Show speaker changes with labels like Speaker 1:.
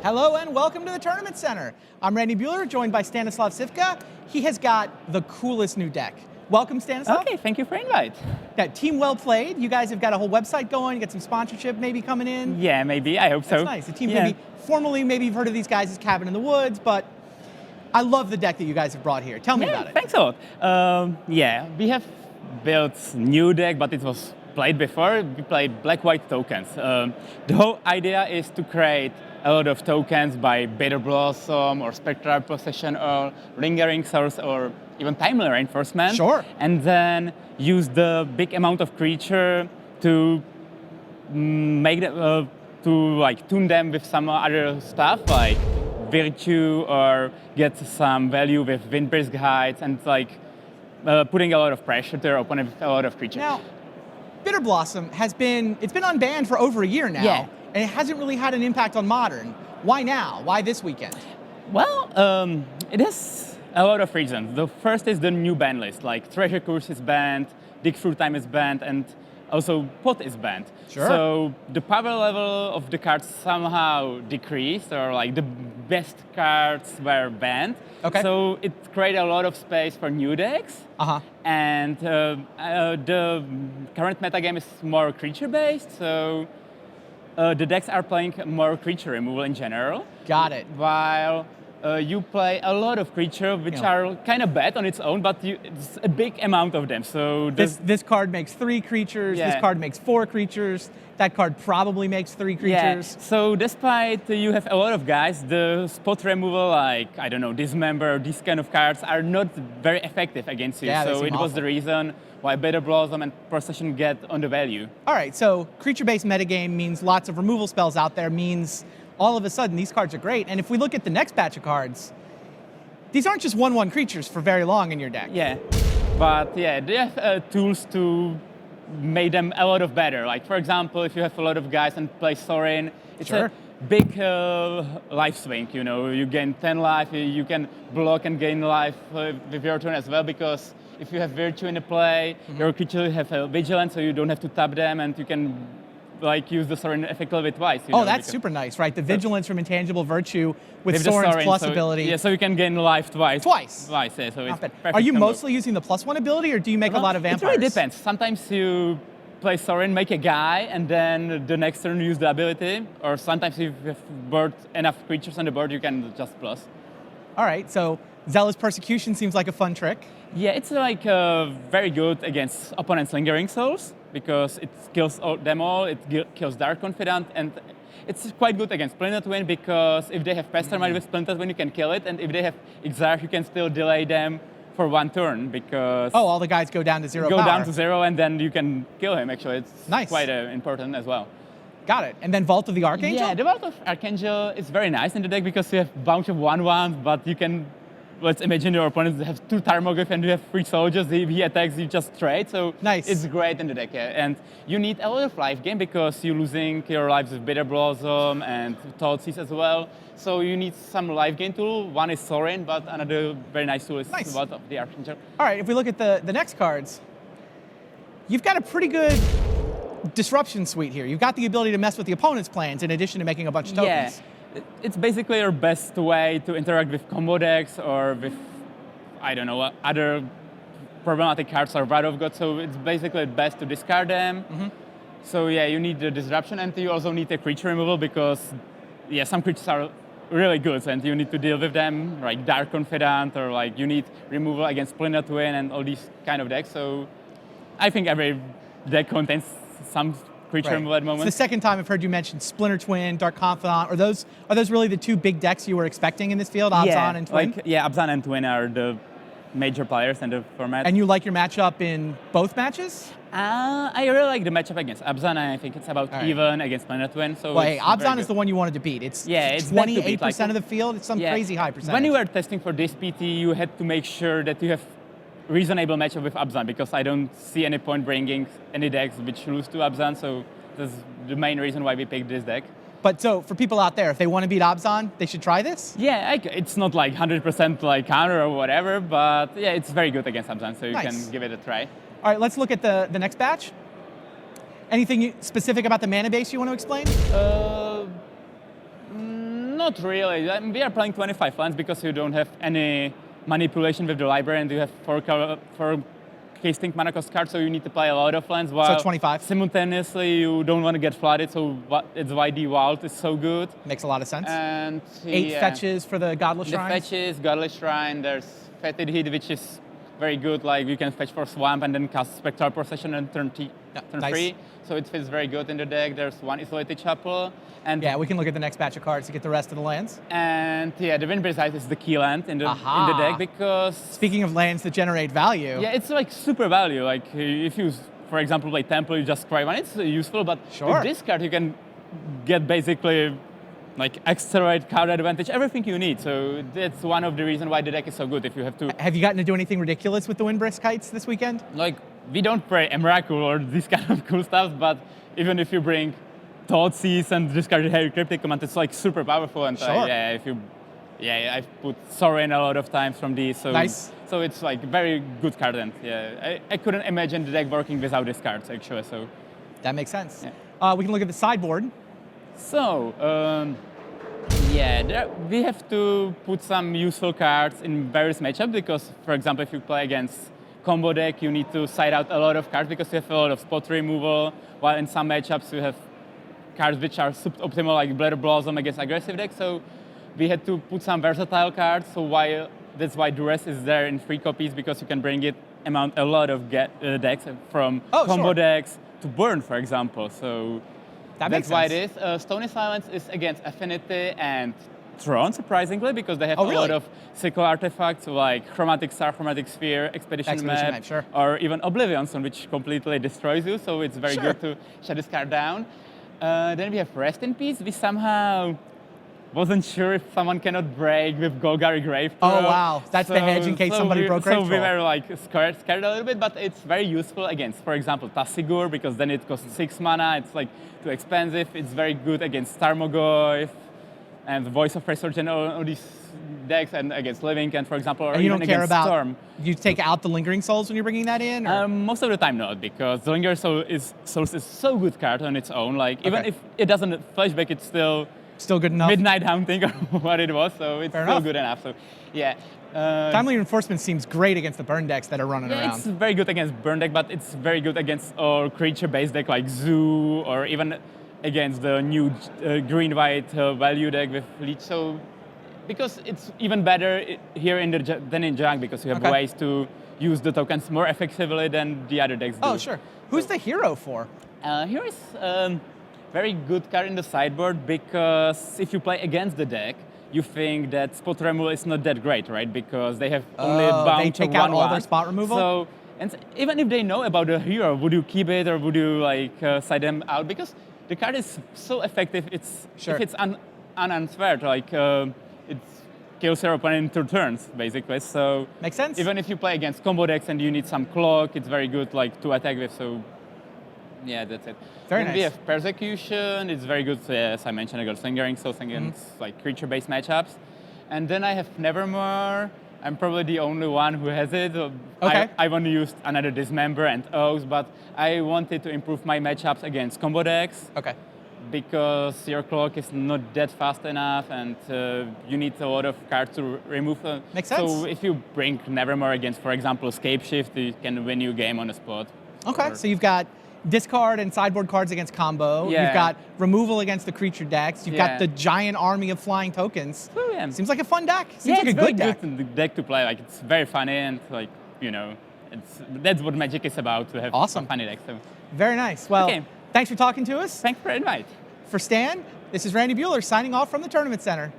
Speaker 1: Hello and welcome to the Tournament Center. I'm Randy Buehler, joined by Stanislav Cifka. He has got the coolest new deck. Welcome, Stanislav.
Speaker 2: Okay, thank you for the invite.
Speaker 1: Yeah, team well played. You guys have got a whole website going. You got some sponsorship maybe coming in.
Speaker 2: Yeah, maybe. I hope so.
Speaker 1: That's nice. The team maybe formally, maybe you've heard of these guys as Cabin in the Woods, but I love the deck that you guys have brought here. Tell me about it.
Speaker 2: Thanks a lot. We have built new deck, but it was played before. We played black-white tokens. The whole idea is to create a lot of tokens by Bitter Blossom or Spectral Possession or Lingering Source or even Timely Reinforcement.
Speaker 1: Sure.
Speaker 2: And then use the big amount of creature to make them, tune them with some other stuff like Virtue or get some value with Windbrisk Heights and putting a lot of pressure to their opponent with a lot of creatures.
Speaker 1: Now, Bitter Blossom it's been unbanned for over a year now.
Speaker 2: Yeah.
Speaker 1: And it hasn't really had an impact on Modern. Why now? Why this weekend?
Speaker 2: Well, it has a lot of reasons. The first is the new ban list, like Treasure Curse is banned, Dig Through Time is banned, and also Pot is banned.
Speaker 1: Sure.
Speaker 2: So the power level of the cards somehow decreased, or like the best cards were banned.
Speaker 1: Okay.
Speaker 2: So it created a lot of space for new decks.
Speaker 1: Uh-huh.
Speaker 2: And the current metagame is more creature-based, so the decks are playing more creature removal in general.
Speaker 1: Got it.
Speaker 2: While you play a lot of creature, which are kind of bad on its own, but it's a big amount of them. So
Speaker 1: this card makes 3 creatures.
Speaker 2: Yeah.
Speaker 1: This card makes 4 creatures. That card probably makes 3 creatures.
Speaker 2: Yeah. So despite you have a lot of guys, the spot removal, like I don't know, Dismember, these kind of cards are not very effective against you.
Speaker 1: Yeah,
Speaker 2: so it was the reason why Bitter Blossom and Procession get on the value.
Speaker 1: All right, so creature-based metagame means lots of removal spells out there, means all of a sudden these cards are great. And if we look at the next batch of cards, these aren't just 1/1 creatures for very long in your deck.
Speaker 2: Yeah, but yeah, they have tools to make them a lot of better. Like for example, if you have a lot of guys and play Sorin, it's a big life swing. You know, you gain 10 life, you can block and gain life with your turn as well, because if you have Virtue in the play, your creature have a Vigilance, so you don't have to tap them, and you can use the Sorin effectively twice.
Speaker 1: That's super nice, right? The Vigilance from Intangible Virtue with Sorin's plus ability.
Speaker 2: Yeah, so you can gain life twice.
Speaker 1: Twice,
Speaker 2: yeah, so it's perfect.
Speaker 1: Are you
Speaker 2: combo.
Speaker 1: mostly using the +1 ability, or do you make a lot of vampires?
Speaker 2: It really depends. Sometimes you play Sorin, make a guy, and then the next turn use the ability, or sometimes if you have enough creatures on the board, you can just plus.
Speaker 1: All right, so Zealous Persecution seems like a fun trick.
Speaker 2: Yeah, it's very good against opponents' Lingering Souls, because it kills them all, it kills Dark Confidant, and it's quite good against Splinter Twin, because if they have Pestermine with Splinter Twin, you can kill it, and if they have Exarch, you can still delay them for 1 turn, because...
Speaker 1: Oh, all the guys go down to 0 power.
Speaker 2: Go down to 0, and then you can kill him, actually. It's
Speaker 1: nice.
Speaker 2: Quite important as well.
Speaker 1: Got it. And then Vault of the Archangel?
Speaker 2: Yeah, the Vault of Archangel is very nice in the deck, because you have a bunch of 1/1s, but you can... Let's imagine your opponents have 2 Tarmogoyf and you have 3 soldiers. If he attacks, you just trade. So
Speaker 1: nice.
Speaker 2: It's great in the deck. Yeah. And you need a lot of life gain, because you're losing your lives with Bitter Blossom and Thoughtseize as well. So you need some life gain tool. One is Sorin, but another very nice tool is the Vault of the Archangel.
Speaker 1: All right, if we look at the next cards, you've got a pretty good disruption suite here. You've got the ability to mess with the opponent's plans in addition to making a bunch of tokens.
Speaker 2: Yeah. It's basically your best way to interact with combo decks or with, I don't know, other problematic cards or Wrath of God. So it's basically best to discard them. So yeah, you need the disruption, and you also need the creature removal, because yeah, some creatures are really good and you need to deal with them, like Dark Confidant, or like you need removal against Splinter Twin and all these kind of decks. So I think every deck contains some creature removal at the moment.
Speaker 1: It's the second time I've heard you mention Splinter Twin, Dark Confidant. Are those really the 2 big decks you were expecting in this field, Abzan and Twin?
Speaker 2: Abzan and Twin are the major players in the format.
Speaker 1: And you like your matchup in both matches?
Speaker 2: I really like the matchup against Abzan. I think it's about even against Splinter Twin. So
Speaker 1: Abzan is the one you wanted to beat. It's 28% of the field. It's some crazy high percentage.
Speaker 2: When you were testing for this PT, you had to make sure that you have reasonable matchup with Abzan, because I don't see any point bringing any decks which lose to Abzan, so that's the main reason why we picked this deck.
Speaker 1: But so for people out there, if they want to beat Abzan, they should try this?
Speaker 2: Yeah, it's not like 100% like counter or whatever, but yeah, it's very good against Abzan, so you can give it a try.
Speaker 1: All right, let's look at the next batch. Anything specific about the mana base you want to explain?
Speaker 2: Not really. I mean, we are playing 25 lands because you don't have any manipulation with the library, and you have four casting mana cost cards, so you need to play a lot of lands. While
Speaker 1: So 25.
Speaker 2: simultaneously, you don't want to get flooded, so it's why the Vault is so good.
Speaker 1: Makes a lot of sense.
Speaker 2: And
Speaker 1: 8 fetches for the Godless
Speaker 2: The
Speaker 1: Shrines.
Speaker 2: fetches, Godless Shrine, there's Fetid Heat, which is very good. Like you can fetch for Swamp and then cast Spectral Procession on turn
Speaker 1: nice.
Speaker 2: 3. So it fits very good in the deck. There's 1 Isolated Chapel. And
Speaker 1: Yeah, we can look at the next batch of cards to get the rest of the lands.
Speaker 2: And yeah, the Windbreeze Ice is the key land in the deck because
Speaker 1: Speaking of lands that generate value.
Speaker 2: yeah, it's like super value. Like if you, for example, play Temple, you just cry one. It's useful, but
Speaker 1: Sure.
Speaker 2: with this card you can get basically like accelerate, card advantage, everything you need. So that's one of the reasons why the deck is so good. If you have to,
Speaker 1: Have you gotten to do anything ridiculous with the Windbrisk Kites this weekend?
Speaker 2: like, we don't play a Miracle or this kind of cool stuff, but even if you bring Thoughtseize and discard your Heavy Cryptic Command, it's like super powerful. And
Speaker 1: Sure.
Speaker 2: I've put Sorin a lot of times from these. So,
Speaker 1: Nice.
Speaker 2: So it's like very good card, and yeah, I couldn't imagine the deck working without these cards actually. So,
Speaker 1: That makes sense.
Speaker 2: Yeah.
Speaker 1: We can look at the sideboard.
Speaker 2: so we have to put some useful cards in various matchups because, for example, if you play against combo deck, you need to side out a lot of cards because you have a lot of spot removal, while in some matchups you have cards which are suboptimal, like Blair Blossom against aggressive decks. So we had to put some versatile cards. So that's why Duress is there in 3 copies, because you can bring it among a lot of decks from combo decks to burn, for example. So
Speaker 1: That's
Speaker 2: why it is. Stony Silence is against Affinity and Throne, surprisingly, because they have
Speaker 1: Oh,
Speaker 2: a
Speaker 1: really?
Speaker 2: lot of cycle artifacts like Chromatic Star, Chromatic Sphere, Expedition Map,
Speaker 1: Sure.
Speaker 2: or even Oblivion Stone, which completely destroys you. So it's very
Speaker 1: Sure.
Speaker 2: good to shut this card down. Then we have Rest in Peace. We somehow wasn't sure if someone cannot break with Golgari Grave Throw.
Speaker 1: Oh, wow. That's the hedge in case somebody broke Grave
Speaker 2: So we
Speaker 1: Throw.
Speaker 2: were like scared a little bit, but it's very useful against, for example, Tassigur, because then it costs 6 mana. It's like too expensive. It's very good against Tarmogoyf and Voice of Resurgence, all these decks, and against Living, and for example, or
Speaker 1: And you
Speaker 2: even
Speaker 1: don't care
Speaker 2: against
Speaker 1: about,
Speaker 2: Storm.
Speaker 1: you take out the Lingering Souls when you're bringing that in? Or?
Speaker 2: Most of the time not, because the Linger Souls is so good card on its own. Like even if it doesn't flashback, it's still
Speaker 1: Still good enough?
Speaker 2: Midnight Hunting or what it was, so it's
Speaker 1: Fair
Speaker 2: still
Speaker 1: enough.
Speaker 2: good enough. So yeah.
Speaker 1: Timely Reinforcement seems great against the burn decks that are running
Speaker 2: Yeah,
Speaker 1: around.
Speaker 2: it's very good against burn deck, but it's very good against all creature-based deck like Zoo, or even against the new green-white value deck with Leech. So because it's even better here than in Junk, because you have ways to use the tokens more effectively than the other decks do.
Speaker 1: Oh, sure. Who's the hero for?
Speaker 2: Here is very good card in the sideboard, because if you play against the deck, you think that spot removal is not that great, right? Because they have only bound
Speaker 1: they
Speaker 2: to
Speaker 1: take out
Speaker 2: 1/1.
Speaker 1: all their spot removal?
Speaker 2: So, and even if they know about the hero, would you keep it or would you side them out? Because the card is so effective. If it's unanswered, it kills your opponent in 2 turns, basically. So
Speaker 1: Makes sense.
Speaker 2: even if you play against combo decks and you need some clock, it's very good to attack with. So yeah, that's it.
Speaker 1: Very
Speaker 2: Then we
Speaker 1: nice.
Speaker 2: have Persecution. It's very good, as I mentioned, against Lingering Souls, against creature-based matchups. And then I have Nevermore. I'm probably the only one who has it.
Speaker 1: Okay.
Speaker 2: I want to use another Dismember and Oaths, but I wanted to improve my matchups against combo decks.
Speaker 1: Okay.
Speaker 2: Because your clock is not that fast enough, and you need a lot of cards to remove.
Speaker 1: Makes sense.
Speaker 2: So if you bring Nevermore against, for example, Scapeshift, you can win your game on the spot.
Speaker 1: Okay, so you've got discard and sideboard cards against combo.
Speaker 2: Yeah.
Speaker 1: You've got removal against the creature decks. You've got the giant army of flying tokens.
Speaker 2: So, yeah.
Speaker 1: Seems like a fun deck. Seems like a good deck.
Speaker 2: It's very good deck to play. Like, it's very funny, and that's what Magic is about, to have
Speaker 1: Awesome.
Speaker 2: a funny deck. So
Speaker 1: Very nice. Well,
Speaker 2: Okay.
Speaker 1: thanks for talking to us.
Speaker 2: thanks for the invite.
Speaker 1: For Stan, this is Randy Buehler signing off from the Tournament Center.